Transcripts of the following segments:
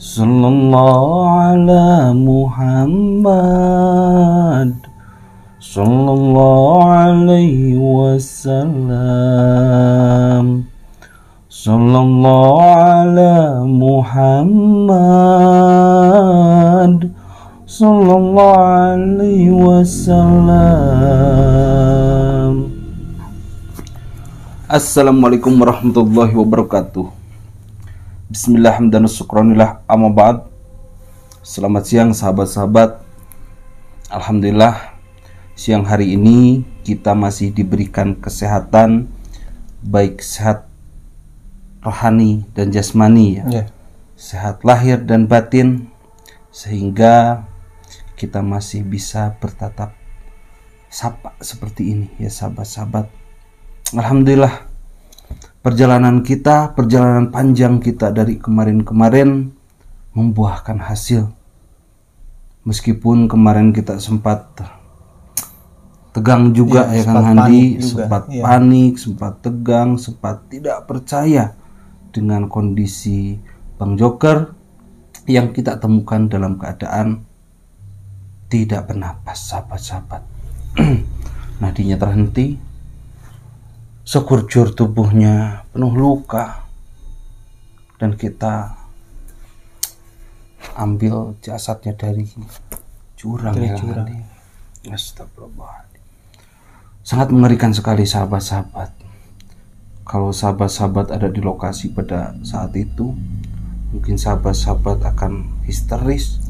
Sallallahu ala Muhammad, sallallahu alaihi wasallam, sallallahu ala Muhammad, sallallahu alaihi wasallam. Assalamualaikum warahmatullahi wabarakatuh. Bismillah hamdan syukranillah, amma ba'd. Selamat siang sahabat-sahabat. Alhamdulillah, siang hari ini kita masih diberikan kesehatan, baik sehat rohani dan jasmani ya. Sehat lahir dan batin, sehingga kita masih bisa bertatap sapa seperti ini ya sahabat-sahabat. Alhamdulillah, perjalanan panjang kita dari kemarin-kemarin membuahkan hasil. Meskipun kemarin kita sempat tegang juga ya Kang Handi, sempat panik, sempat tegang, sempat tidak percaya dengan kondisi Bang Joker yang kita temukan dalam keadaan tidak bernapas, sahabat-sahabat. Nadinya terhenti, sekujur tubuhnya penuh luka, dan kita ambil jasadnya dari jurang. Astagfirullahaladzim. Sangat mengerikan sekali sahabat-sahabat. Kalau sahabat-sahabat ada di lokasi pada saat itu, mungkin sahabat-sahabat akan histeris.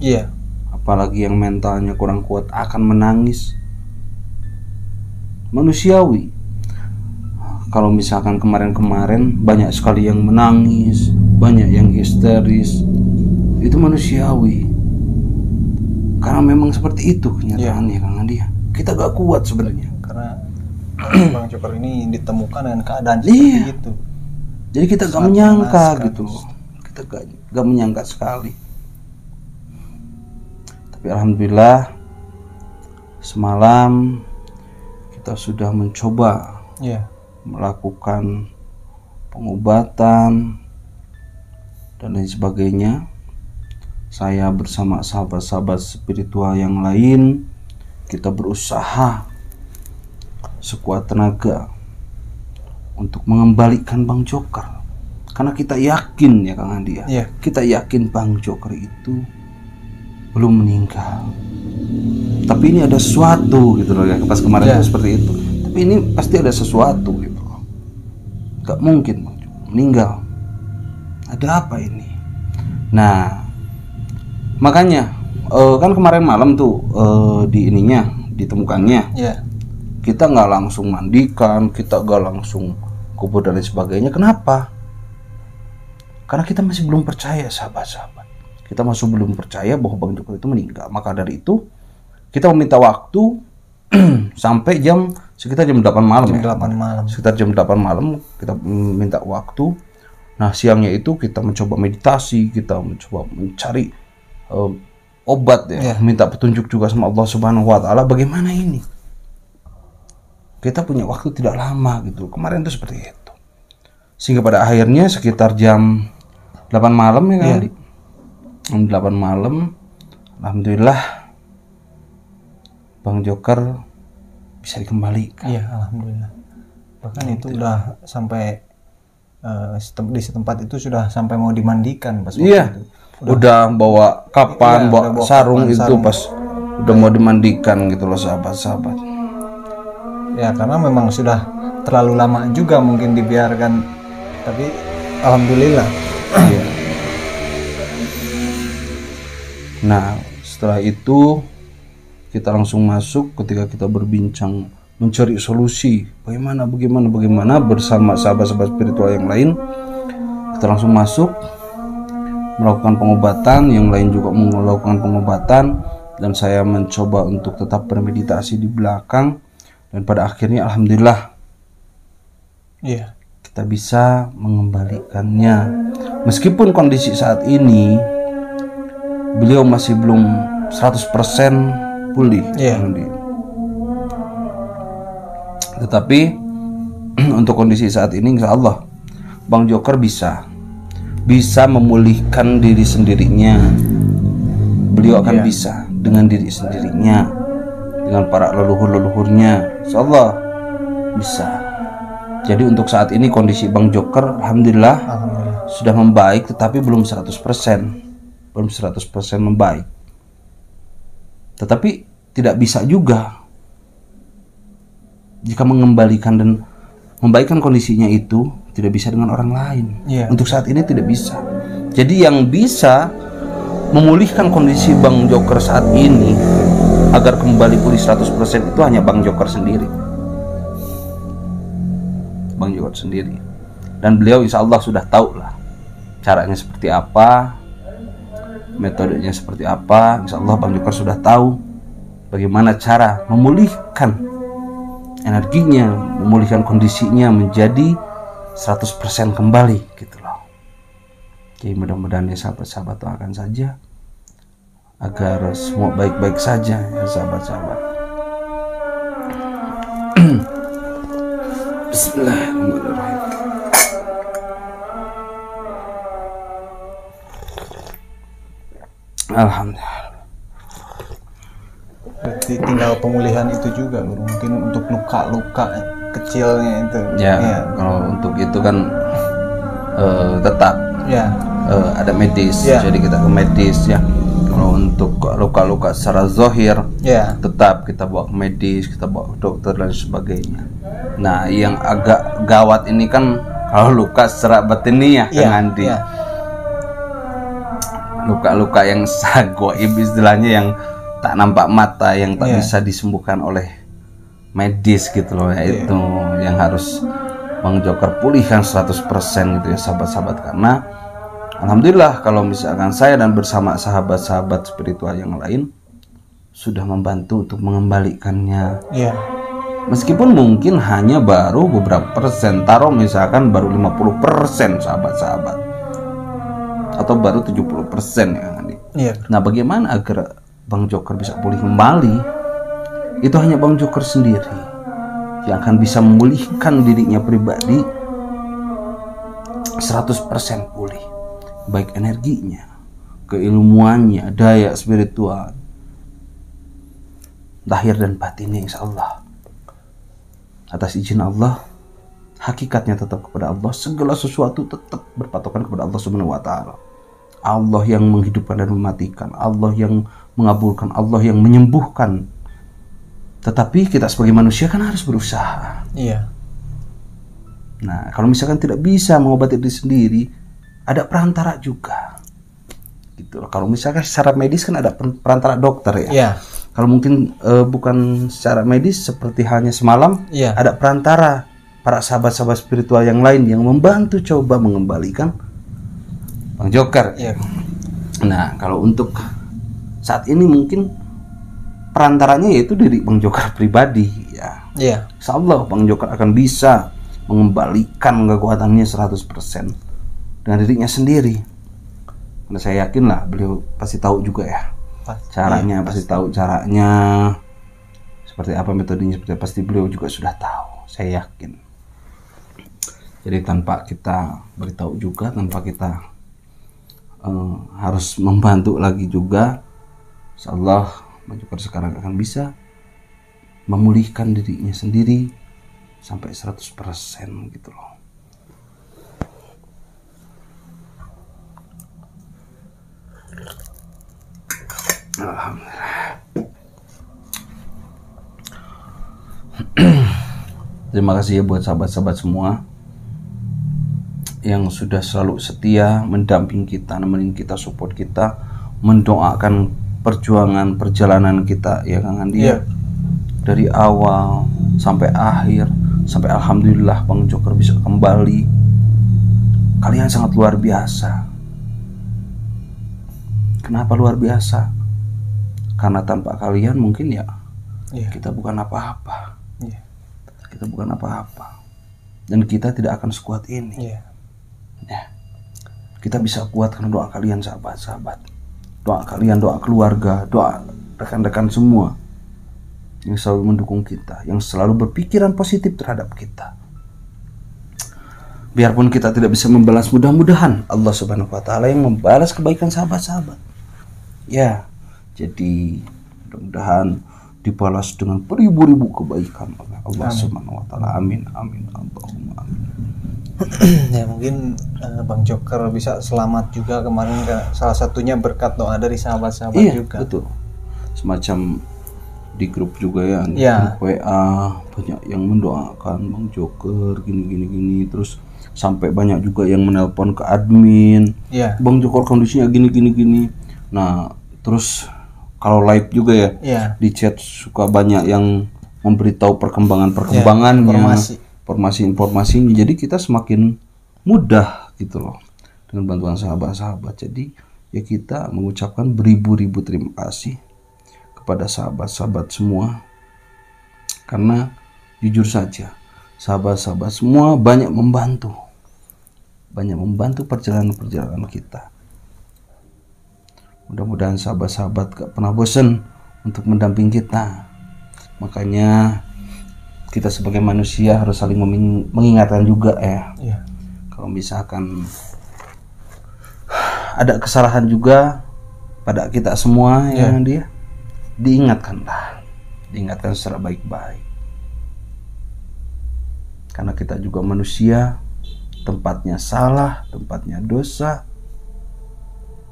Apalagi yang mentalnya kurang kuat akan menangis. Manusiawi. Kalau misalkan kemarin-kemarin banyak sekali yang menangis, banyak yang histeris, itu manusiawi. Karena memang seperti itu kenyataannya Kang Andi. Kita gak kuat sebenarnya. Karena Bang Joker ini ditemukan dengan keadaan seperti itu. Jadi kita gak menyangka gitu. Kita gak menyangka sekali. Tapi alhamdulillah semalam kita sudah mencoba melakukan pengobatan dan lain sebagainya. Saya bersama sahabat-sahabat spiritual yang lain, kita berusaha sekuat tenaga untuk mengembalikan Bang Joker. Karena kita yakin ya Kang Andi ya, kita yakin Bang Joker itu belum meninggal. Tapi ini ada sesuatu gitu loh ya, pas kemarin seperti itu. Tapi ini pasti ada sesuatu gitu. Gak mungkin meninggal. Ada apa ini? Nah, makanya kan kemarin malam tuh ditemukannya. Kita nggak langsung mandikan, kita nggak langsung kubur dan lain sebagainya. Kenapa? Karena kita masih belum percaya sahabat-sahabat. Kita masih belum percaya bahwa Bang Joker itu meninggal. Maka dari itu kita meminta waktu sampai sekitar jam 8 malam. Sekitar jam 8 malam kita minta waktu. Nah, siangnya itu kita mencoba meditasi, kita mencoba mencari obat ya. Minta petunjuk juga sama Allah Subhanahu wa taala, bagaimana ini? Kita punya waktu tidak lama gitu. Kemarin itu seperti itu. Sehingga pada akhirnya sekitar jam 8 malam ya kali. Jam 8 malam alhamdulillah Bang Joker bisa dikembalikan. Alhamdulillah. Bahkan itu udah sampai di setempat itu sudah sampai mau dimandikan pas waktu itu. Udah bawa kapan, bawa sarung itu pas udah mau dimandikan gitu loh sahabat-sahabat. Ya karena memang sudah terlalu lama juga mungkin dibiarkan. Tapi alhamdulillah. Nah, setelah itu kita langsung masuk. Ketika kita berbincang mencari solusi bagaimana bersama sahabat-sahabat spiritual yang lain, kita langsung masuk melakukan pengobatan. Yang lain juga melakukan pengobatan, dan saya mencoba untuk tetap bermeditasi di belakang. Dan pada akhirnya alhamdulillah kita bisa mengembalikannya. Meskipun kondisi saat ini beliau masih belum 100% pulih. Tetapi untuk kondisi saat ini insya Allah Bang Joker bisa bisa memulihkan diri sendirinya. Beliau akan bisa dengan diri sendirinya, dengan para leluhur-leluhurnya. Insyaallah bisa. Jadi untuk saat ini kondisi Bang Joker alhamdulillah sudah membaik, tetapi belum 100%. Belum 100% membaik. Tetapi tidak bisa juga jika mengembalikan dan membaikkan kondisinya itu tidak bisa dengan orang lain. Untuk saat ini tidak bisa. Jadi yang bisa memulihkan kondisi Bang Joker saat ini agar kembali pulih 100% itu hanya Bang Joker sendiri. Bang Joker sendiri. Dan beliau insya Allah sudah tahu lah caranya seperti apa, metodenya seperti apa. Insya Allah Bang Joker sudah tahu bagaimana cara memulihkan energinya, memulihkan kondisinya menjadi 100% kembali gitu loh. Jadi mudah-mudahan ya sahabat-sahabat doakan saja agar semua baik-baik saja ya sahabat-sahabat. Bismillahirrahmanirrahim. Alhamdulillah. Berarti tinggal pemulihan itu juga, mungkin untuk luka-luka kecilnya itu. Kalau untuk itu kan tetap ada medis, jadi kita ke medis ya. Kalau untuk luka-luka secara zahir, tetap kita bawa ke medis, kita bawa ke dokter dan sebagainya. Nah, yang agak gawat ini kan kalau luka secara batiniah, Kang Andi. Luka-luka yang goib istilahnya, yang tak nampak mata, yang tak bisa disembuhkan oleh medis gitu loh ya. Itu yang harus Bang Joker pulihkan 100% gitu ya sahabat-sahabat. Karena alhamdulillah kalau misalkan saya dan bersama sahabat-sahabat spiritual yang lain sudah membantu untuk mengembalikannya. Meskipun mungkin hanya baru beberapa persen, taruh misalkan baru 50% sahabat-sahabat, atau baru 70% ya Andi. Nah, bagaimana agar Bang Joker bisa pulih kembali? Itu hanya Bang Joker sendiri yang akan bisa memulihkan dirinya pribadi 100% pulih, baik energinya, keilmuannya, daya spiritual, lahir dan batinnya insya Allah. Atas izin Allah, hakikatnya tetap kepada Allah, segala sesuatu tetap berpatokan kepada Allah Subhanahu wa taala. Allah yang menghidupkan dan mematikan, Allah yang mengabulkan, Allah yang menyembuhkan. Tetapi kita sebagai manusia kan harus berusaha. Nah, kalau misalkan tidak bisa mengobati diri sendiri, ada perantara juga. Gitu. Kalau misalkan secara medis kan ada perantara dokter ya. Kalau mungkin bukan secara medis seperti halnya semalam, ada perantara para sahabat-sahabat spiritual yang lain yang membantu coba mengembalikan Bang Joker. Nah, kalau untuk saat ini mungkin perantaranya yaitu diri Bang Joker pribadi ya. Insya Allah Bang Joker akan bisa mengembalikan kekuatannya 100% dengan dirinya sendiri. Karena saya yakin lah beliau pasti tahu juga ya caranya, pasti tahu caranya seperti apa, metodenya seperti apa, pasti beliau juga sudah tahu, saya yakin. Jadi tanpa kita beritahu juga, tanpa kita harus membantu lagi juga, insyaallah Bang Joker sekarang akan bisa memulihkan dirinya sendiri sampai 100% gitu loh. Alhamdulillah. Terima kasih ya buat sahabat-sahabat semua yang sudah selalu setia mendamping kita, nemenin kita, support kita, mendoakan perjuangan perjalanan kita ya Kang Andi. Dari awal sampai akhir, sampai alhamdulillah Bang Joker bisa kembali. Kalian sangat luar biasa. Kenapa luar biasa? Karena tanpa kalian mungkin kita bukan apa-apa. Kita bukan apa-apa. Dan kita tidak akan sekuat ini. Kita bisa kuat karena doa kalian sahabat-sahabat. Doa kalian, doa keluarga, doa rekan-rekan semua yang selalu mendukung kita, yang selalu berpikiran positif terhadap kita. Biarpun kita tidak bisa membalas, mudah-mudahan Allah Subhanahu wa taala yang membalas kebaikan sahabat-sahabat. Ya, jadi mudah-mudahan dibalas dengan beribu-ribu kebaikan oleh Allah Subhanahu wa taala. Amin amin Allahumma amin. Ya mungkin Bang Joker bisa selamat juga kemarin, salah satunya berkat doa dari sahabat-sahabat juga. Betul. Semacam di grup juga ya, grup WA banyak yang mendoakan Bang Joker gini. Terus sampai banyak juga yang menelpon ke admin, Bang Joker kondisinya gini. Nah terus kalau live juga ya, di chat suka banyak yang memberitahu perkembangannya, informasi. Jadi kita semakin mudah gitu loh dengan bantuan sahabat-sahabat. Jadi ya kita mengucapkan beribu-ribu terima kasih kepada sahabat-sahabat semua, karena jujur saja sahabat-sahabat semua banyak membantu perjalanan kita. Mudah-mudahan sahabat-sahabat gak pernah bosan untuk mendampingi kita. Makanya kita sebagai manusia harus saling mengingatkan juga ya. Kalau misalkan ada kesalahan juga pada kita semua diingatkan secara baik-baik. Karena kita juga manusia, tempatnya salah, tempatnya dosa.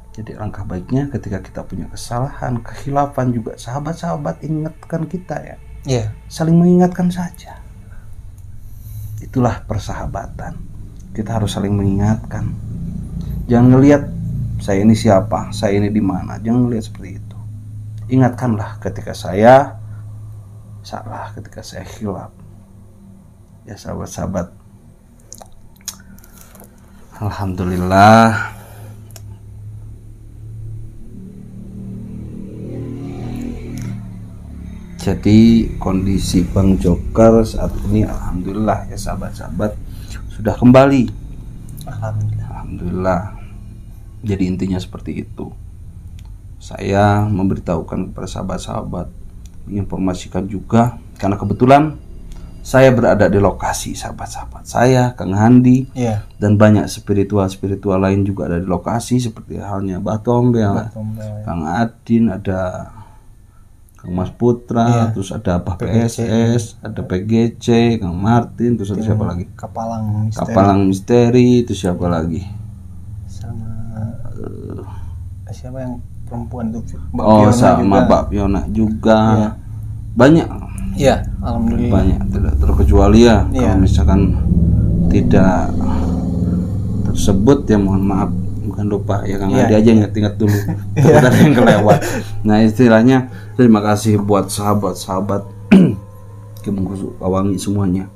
Jadi langkah baiknya ketika kita punya kesalahan, kekhilafan juga sahabat-sahabat ingatkan kita ya. Saling mengingatkan saja. Itulah persahabatan. Kita harus saling mengingatkan. Jangan ngelihat saya ini siapa, saya ini di mana. Jangan ngelihat seperti itu. Ingatkanlah ketika saya salah, ketika saya khilaf. Ya sahabat-sahabat, alhamdulillah jadi kondisi Bang Joker saat ini alhamdulillah ya sahabat-sahabat sudah kembali. Alhamdulillah. Jadi intinya seperti itu. Saya memberitahukan kepada sahabat-sahabat, menginformasikan juga karena kebetulan saya berada di lokasi, sahabat-sahabat saya, Kang Handi, dan banyak spiritual lain juga ada di lokasi, seperti halnya Batombel, Kang Adin, ada Kang Mas Putra, terus ada Abah PSS, ada PGC, Kang Martin, terus ada siapa lagi? Kapalang Misteri, itu siapa lagi? Sama siapa yang perempuan tuh? Sama Mbak Fiona juga. Banyak. Iya, alhamdulillah. Banyak, tidak terkecuali ya. Kalau misalkan tidak tersebut ya mohon maaf, bukan lupa ya Kang Adi aja ingat dulu. Ada yang kelewat. Nah istilahnya terima kasih buat sahabat-sahabat Kemungkus Kawangi semuanya,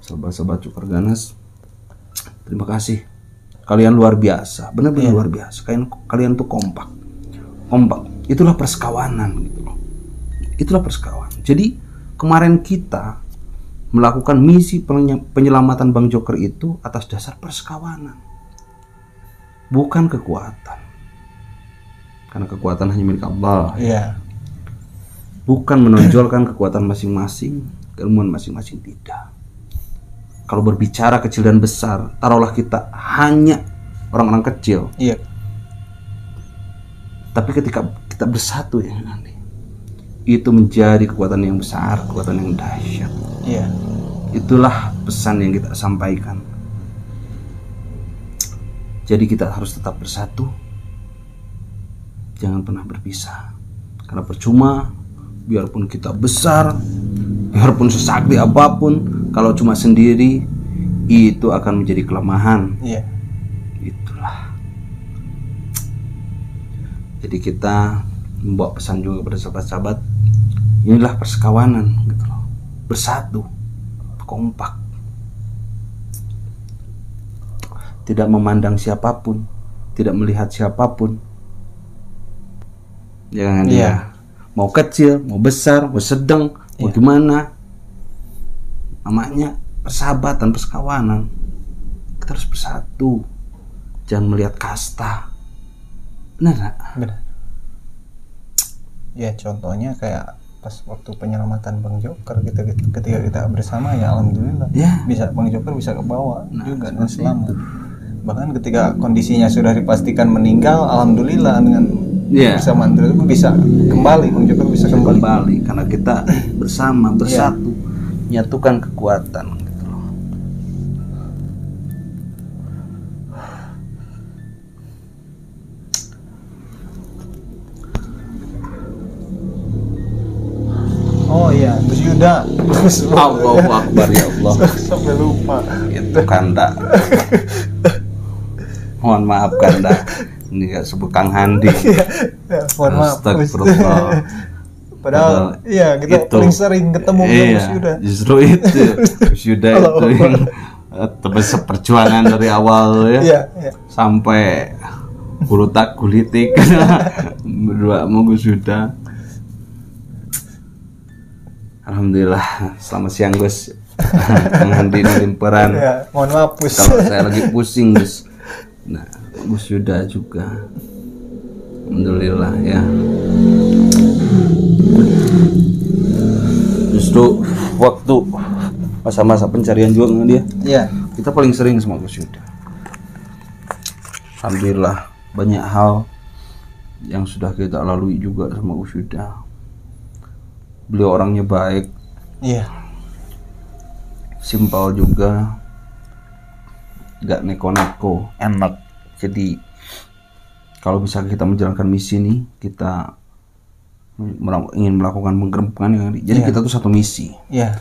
sahabat-sahabat Cukar Ganas. Terima kasih. Kalian luar biasa, benar-benar luar biasa. Kalian tuh kompak. Itulah persekawanan gitu loh. Itulah persekawanan. Jadi kemarin kita melakukan misi penyelamatan Bang Joker itu atas dasar persekawanan, bukan kekuatan. Karena kekuatan hanya milik Allah. Bukan menonjolkan kekuatan masing-masing, keilmuan masing-masing, tidak. Kalau berbicara kecil dan besar, taruhlah kita hanya orang-orang kecil. Tapi ketika kita bersatu ya nanti, itu menjadi kekuatan yang besar, kekuatan yang dahsyat. Itulah pesan yang kita sampaikan. Jadi kita harus tetap bersatu, jangan pernah berpisah. Karena percuma, biarpun kita besar, biarpun sesakti apapun, kalau cuma sendiri, itu akan menjadi kelemahan. Itulah. Jadi kita membawa pesan juga kepada sahabat-sahabat, inilah persekawanan gitu loh. Bersatu, kompak, tidak memandang siapapun, tidak melihat siapapun, jangan dia mau kecil, mau besar, mau sedang, mau gimana, namanya persahabatan, persekawanan. Kita harus bersatu, jangan melihat kasta. Benar. Ya contohnya kayak pas waktu penyelamatan Bang Joker ketika kita bersama ya alhamdulillah bisa Bang Joker bisa ke bawah juga dan selamat. Bahkan ketika kondisinya sudah dipastikan meninggal, alhamdulillah dengan bersamaan itu bisa kembali Bang Joker bisa kembali karena kita bersama bersatu menyatukan kekuatan gitu loh. Oh iya, Gus Yuda. Allahu Akbar ya Allah. Sampai lupa. Itu Kanda. Mohon maaf Kanda. Ini ya sebut Kang Handi. Mohon maaf. Astagfirullah. Padahal iya kita itu, paling sering ketemu Gus Yuda. Justru itu Gus Yuda itu yang tebas perjuangan dari awal ya. Sampai gulutak gulitik berdua sama Gus Yuda. Alhamdulillah, selamat siang Gus. Kang Handi Limperan. Mohon maaf Gus. Kalau saya lagi pusing Gus. Nah, Gus Yuda juga. Alhamdulillah ya. Justru waktu masa-masa pencarian juga dengan dia. Iya. Kita paling sering sama Gus Yuda. Alhamdulillah banyak hal yang sudah kita lalui juga sama Gus Yuda. Beliau orangnya baik, simpel juga, gak neko-neko, enak. Jadi kalau misalnya kita menjalankan misi nih, kita ingin melakukan penggerebekan, jadi kita tuh satu misi,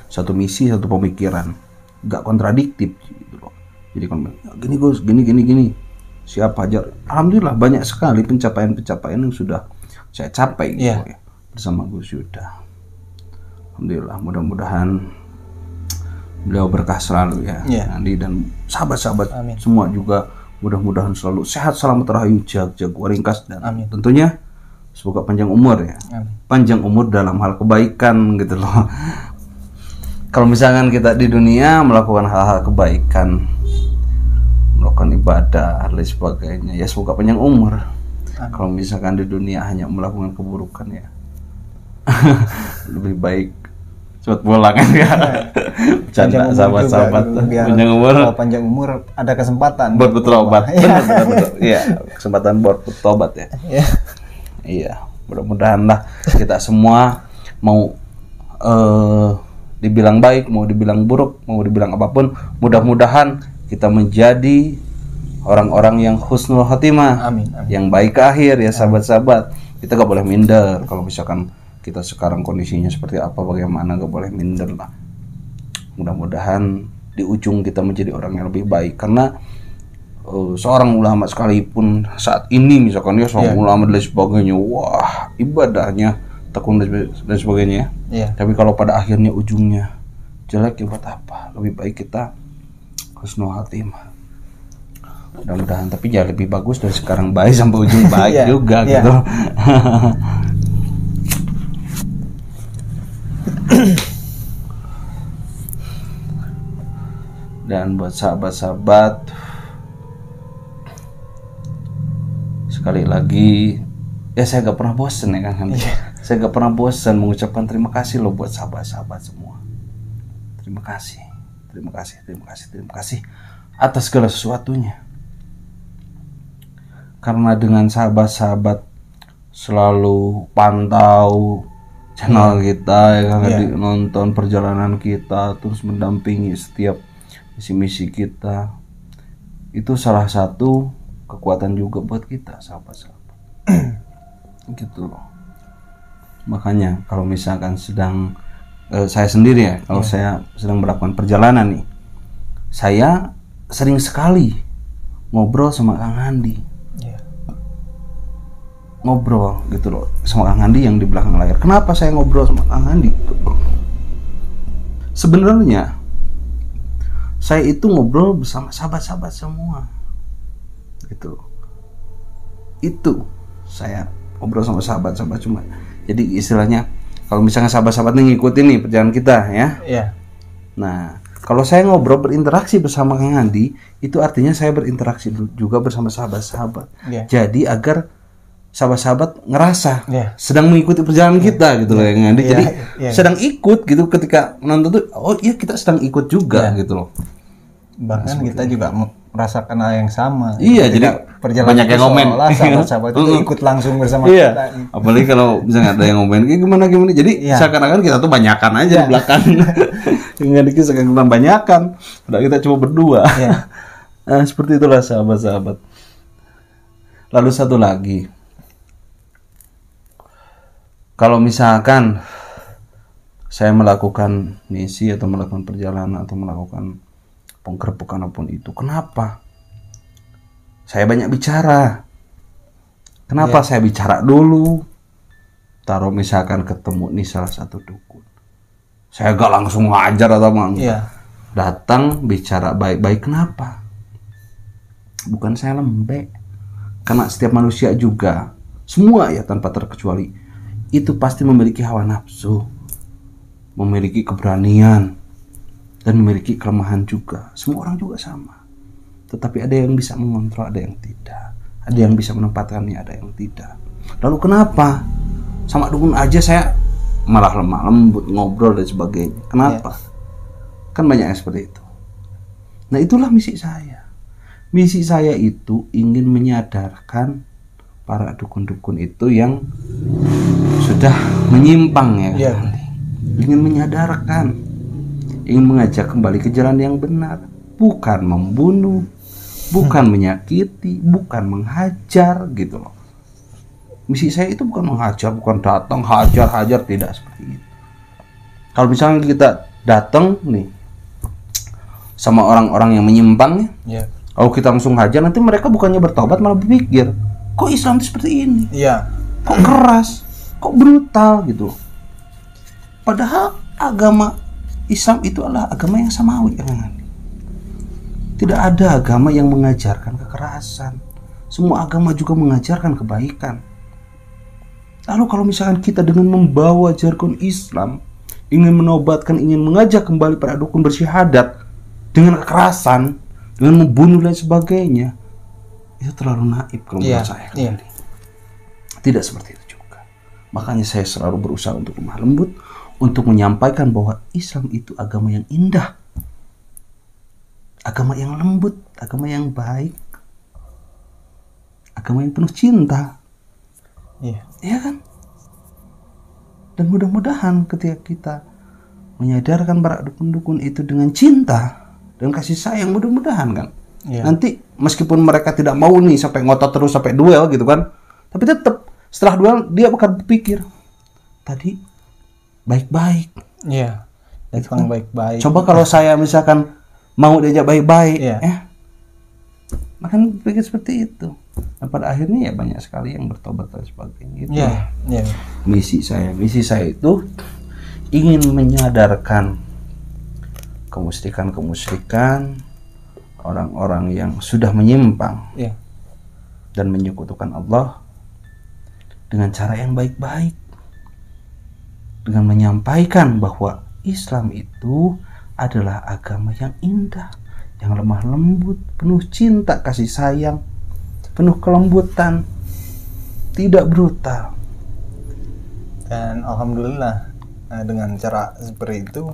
satu pemikiran, gak kontradiktif gitu loh. Jadi kalau gini Gus, gini, siapa aja. Alhamdulillah banyak sekali pencapaian yang sudah saya capai gitu ya, bersama Gus Yuda. Alhamdulillah, mudah-mudahan beliau berkah selalu ya, Andi dan sahabat-sahabat semua juga mudah-mudahan selalu sehat, selamat, rahayu, jago, ringkas dan tentunya semoga panjang umur ya. Panjang umur dalam hal kebaikan gitu loh. Kalau misalkan kita di dunia melakukan hal-hal kebaikan, melakukan ibadah dan lain sebagainya, ya semoga panjang umur. Kalau misalkan di dunia hanya melakukan keburukan ya lebih baik cepat pulang kan ya. Bercanda sahabat-sahabat. Panjang umur ada kesempatan buat bertobat. Betul. Iya, kesempatan buat bertobat ya. Iya, mudah-mudahan lah kita semua mau dibilang baik, mau dibilang buruk, mau dibilang apapun, mudah-mudahan kita menjadi orang-orang yang husnul khotimah. Amin. Yang baik ke akhir ya sahabat-sahabat. Kita gak boleh minder kalau misalkan kita sekarang kondisinya seperti apa, bagaimana, gak boleh minder lah. Mudah-mudahan di ujung kita menjadi orang yang lebih baik, karena seorang ulama sekalipun saat ini misalkan dia seorang ulama dan sebagainya, wah ibadahnya tekun dan sebagainya tapi kalau pada akhirnya ujungnya jelek ya buat apa. Lebih baik kita husnul khotimah mudah-mudahan, tapi ya lebih bagus dari sekarang baik sampai ujung baik juga gitu. Dan buat sahabat-sahabat, sekali lagi ya saya gak pernah bosan ya kan. Saya gak pernah bosan mengucapkan terima kasih loh buat sahabat-sahabat semua. Terima kasih atas segala sesuatunya. Karena dengan sahabat-sahabat selalu pantau channel kita ya kan, nonton perjalanan kita, terus mendampingi setiap misi-misi kita, itu salah satu kekuatan juga buat kita sahabat-sahabat. Gitu loh. Makanya kalau misalkan sedang saya sendiri ya, kalau saya sedang melakukan perjalanan nih, saya sering sekali ngobrol sama Kang Handi. Ngobrol gitu loh sama Kang Handi yang di belakang layar. Kenapa saya ngobrol sama Kang Handi? Sebenarnya saya itu ngobrol bersama sahabat-sahabat semua gitu. Itu saya ngobrol sama sahabat-sahabat cuma. Jadi istilahnya kalau misalnya sahabat-sahabat nih ngikutin nih perjalanan kita ya. Nah, kalau saya ngobrol berinteraksi bersama Kang Handi, itu artinya saya berinteraksi juga bersama sahabat-sahabat. Jadi agar sahabat-sahabat ngerasa sedang mengikuti perjalanan kita gitu loh ya Andi. Jadi sedang ikut gitu ketika nonton tuh, oh iya kita sedang ikut juga gitu loh. Bahkan kita juga merasakan hal yang sama. Iya, jadi perjalanan banyak yang komen. Sahabat-sahabat itu ikut langsung bersama kita. Apalagi kalau misalnya ada yang ngomen kayak gimana. Jadi seakan-akan kita tuh banyakan aja di belakang. Enggak dikit seakan-akan banyakan. Padahal kita cuma berdua. Nah, seperti itulah sahabat-sahabat. Lalu satu lagi. Kalau misalkan saya melakukan misi atau melakukan perjalanan atau melakukan penggerbekan apapun itu, kenapa saya banyak bicara? Kenapa saya bicara dulu? Taruh misalkan ketemu nih salah satu dukun, saya gak langsung ngajar atau datang bicara baik-baik. Kenapa? Bukan saya lembek, karena setiap manusia juga, semua ya tanpa terkecuali, itu pasti memiliki hawa nafsu, memiliki keberanian, dan memiliki kelemahan juga. Semua orang juga sama. Tetapi ada yang bisa mengontrol, ada yang tidak. Ada yang bisa menempatkannya, ada yang tidak. Lalu kenapa? Sama dukun aja saya malah lemah lembut, ngobrol dan sebagainya. Kenapa? Kan banyak yang seperti itu. Nah itulah misi saya. Misi saya itu ingin menyadarkan para dukun-dukun itu yang sudah menyimpang ya. Ingin menyadarkan, ingin mengajak kembali ke jalan yang benar, bukan membunuh, bukan menyakiti, bukan menghajar gitu loh. Misi saya itu bukan menghajar, bukan datang hajar, tidak seperti itu. Kalau misalnya kita datang nih sama orang-orang yang menyimpang ya, kalau kita langsung hajar, nanti mereka bukannya bertobat malah berpikir, kok Islam itu seperti ini? Kok keras, kok brutal gitu. Padahal agama Islam itu adalah agama yang samawi kan? Tidak ada agama yang mengajarkan kekerasan. Semua agama juga mengajarkan kebaikan. Lalu kalau misalkan kita dengan membawa jargon Islam, ingin menobatkan, ingin mengajak kembali para dukun bersyahadat dengan kekerasan, dengan membunuh dan sebagainya, itu terlalu naif kalau menurut saya. Tidak seperti itu juga. Makanya saya selalu berusaha untuk lemah lembut, untuk menyampaikan bahwa Islam itu agama yang indah, agama yang lembut, agama yang baik, agama yang penuh cinta. Iya kan? Dan mudah-mudahan ketika kita menyadarkan para dukun-dukun itu dengan cinta dan kasih sayang, mudah-mudahan kan nanti meskipun mereka tidak mau nih sampai ngotot terus sampai duel gitu kan, tapi tetap setelah duel dia akan berpikir tadi baik-baik. Datang baik-baik. Coba kalau saya misalkan mau diajak baik-baik, makan pikir seperti itu. Nah, pada akhirnya ya banyak sekali yang bertobat dan sebagainya. Itu misi saya itu ingin menyadarkan kemusyrikan orang-orang yang sudah menyimpang dan menyekutukan Allah dengan cara yang baik-baik, dengan menyampaikan bahwa Islam itu adalah agama yang indah, yang lemah lembut, penuh cinta kasih sayang, penuh kelembutan, tidak brutal. Dan alhamdulillah dengan cara seperti itu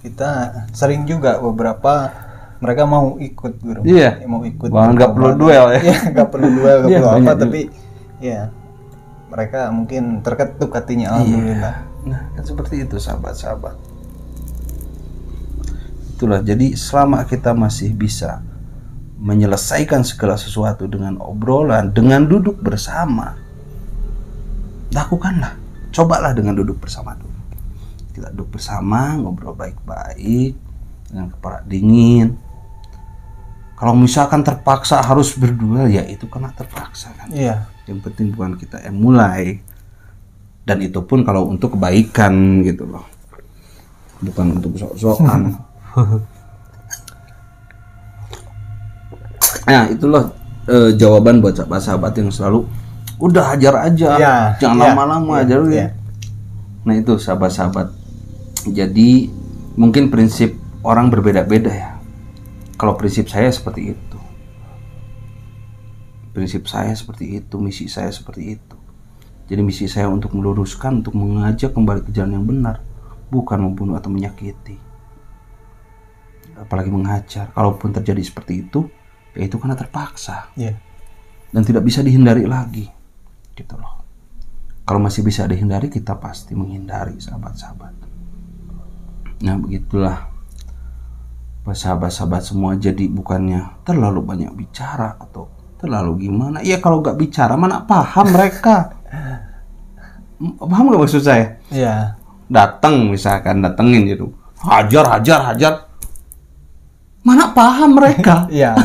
kita sering juga beberapa mereka mau ikut guru. Mau ikut. Nggak perlu duel ya. Nggak perlu duel, nggak perlu apa, tapi mereka mungkin terketuk hatinya, alhamdulillah. Nah, kan seperti itu sahabat-sahabat. Itulah, jadi selama kita masih bisa menyelesaikan segala sesuatu dengan obrolan, dengan duduk bersama, lakukanlah. Cobalah dengan duduk bersama dulu. Kita duduk bersama, ngobrol baik-baik, dengan kepala dingin. Kalau misalkan terpaksa harus berduel, ya itu karena terpaksa kan. Yang penting bukan kita yang mulai. Dan itu pun kalau untuk kebaikan gitu loh, bukan untuk sok-sokan. Nah itulah jawaban buat sahabat-sahabat yang selalu udah hajar aja, jangan lama-lama ajar gitu. Nah itu sahabat-sahabat. Jadi mungkin prinsip orang berbeda-beda ya. Kalau prinsip saya seperti itu. prinsip saya seperti itu, misi saya seperti itu. Jadi misi saya untuk meluruskan, untuk mengajak kembali ke jalan yang benar, bukan membunuh atau menyakiti, apalagi menghajar. Kalaupun terjadi seperti itu, ya itu karena terpaksa, dan tidak bisa dihindari lagi, gitu loh. Kalau masih bisa dihindari, kita pasti menghindari, sahabat-sahabat. Nah, begitulah sahabat-sahabat semua. Jadi bukannya terlalu banyak bicara atau terlalu gimana. Ya kalau nggak bicara mana paham mereka. Paham nggak maksud saya? Iya. Datang misalkan, datengin gitu, hajar. Mana paham mereka? Iya.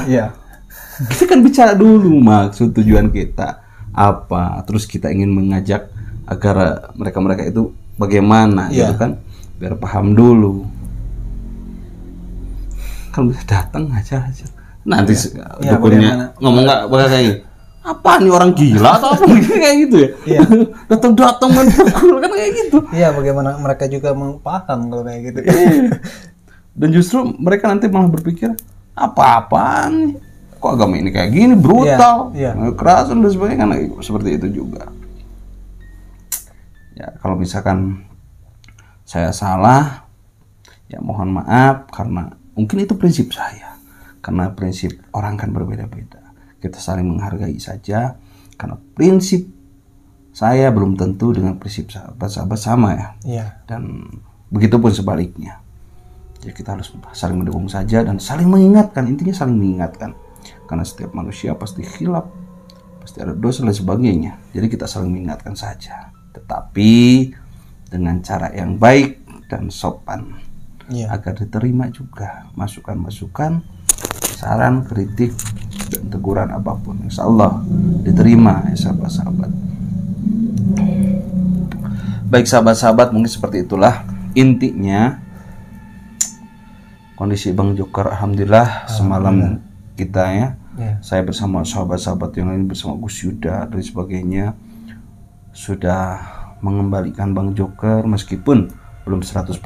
Kita kan bicara dulu maksud tujuan kita apa, terus kita ingin mengajak agar mereka itu bagaimana, gitu kan, biar paham dulu. Kalau bisa datang aja nanti dukunnya ngomong nggak bakal kayak gitu. Apa nih, orang gila atau apa kayak gitu ya? Datang main pukul kan kayak gitu. Iya, bagaimana mereka juga paham kalau kayak gitu. Dan justru mereka nanti malah berpikir apa-apaan nih, kok agama ini kayak gini, brutal, kekerasan dan sebagainya, kan seperti itu juga. Ya kalau misalkan saya salah, ya mohon maaf, karena mungkin itu prinsip saya, karena prinsip orang kan berbeda-beda. Kita saling menghargai saja, karena prinsip saya belum tentu dengan prinsip sahabat-sahabat sama ya. Dan begitupun sebaliknya. Jadi kita harus saling mendukung saja dan saling mengingatkan. Intinya saling mengingatkan, karena setiap manusia pasti khilaf, pasti ada dosa dan sebagainya. Jadi kita saling mengingatkan saja, tetapi dengan cara yang baik dan sopan, agar diterima juga masukan-masukan, saran, kritik, dan teguran apapun. Insya Allah diterima ya sahabat-sahabat. Baik sahabat-sahabat, mungkin seperti itulah intinya kondisi Bang Joker. Alhamdulillah semalam kita saya bersama sahabat-sahabat yang lain, bersama Gus Yuda dan sebagainya, sudah mengembalikan Bang Joker meskipun belum 100%.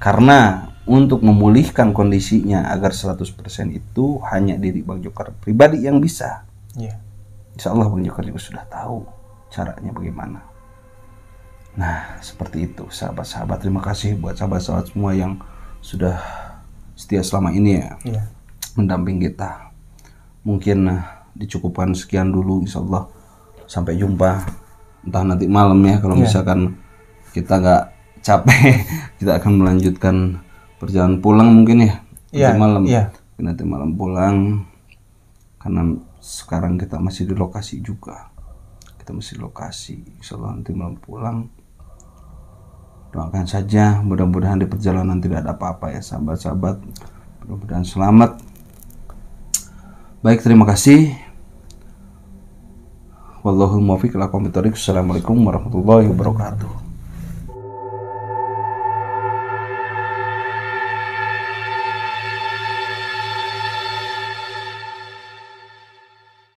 Karena untuk memulihkan kondisinya agar 100% itu hanya diri Bang Joker pribadi yang bisa. Insya Allah Bang Joker juga sudah tahu caranya bagaimana. Nah seperti itu sahabat-sahabat. Terima kasih buat sahabat-sahabat semua yang sudah setia selama ini mendamping kita. Mungkin dicukupkan sekian dulu, insya Allah sampai jumpa entah nanti malam ya. Kalau misalkan kita nggak capek, kita akan melanjutkan perjalanan pulang mungkin nanti malam. Nanti malam pulang, karena sekarang kita masih di lokasi juga. Kita masih di lokasi. Insya Allah nanti malam pulang. Doakan saja, mudah-mudahan di perjalanan tidak ada apa-apa ya sahabat-sahabat. Mudah-mudahan selamat. Baik, terima kasih. Wallahul muwaffiq ila aqwamit thoriq. Assalamualaikum warahmatullahi wabarakatuh.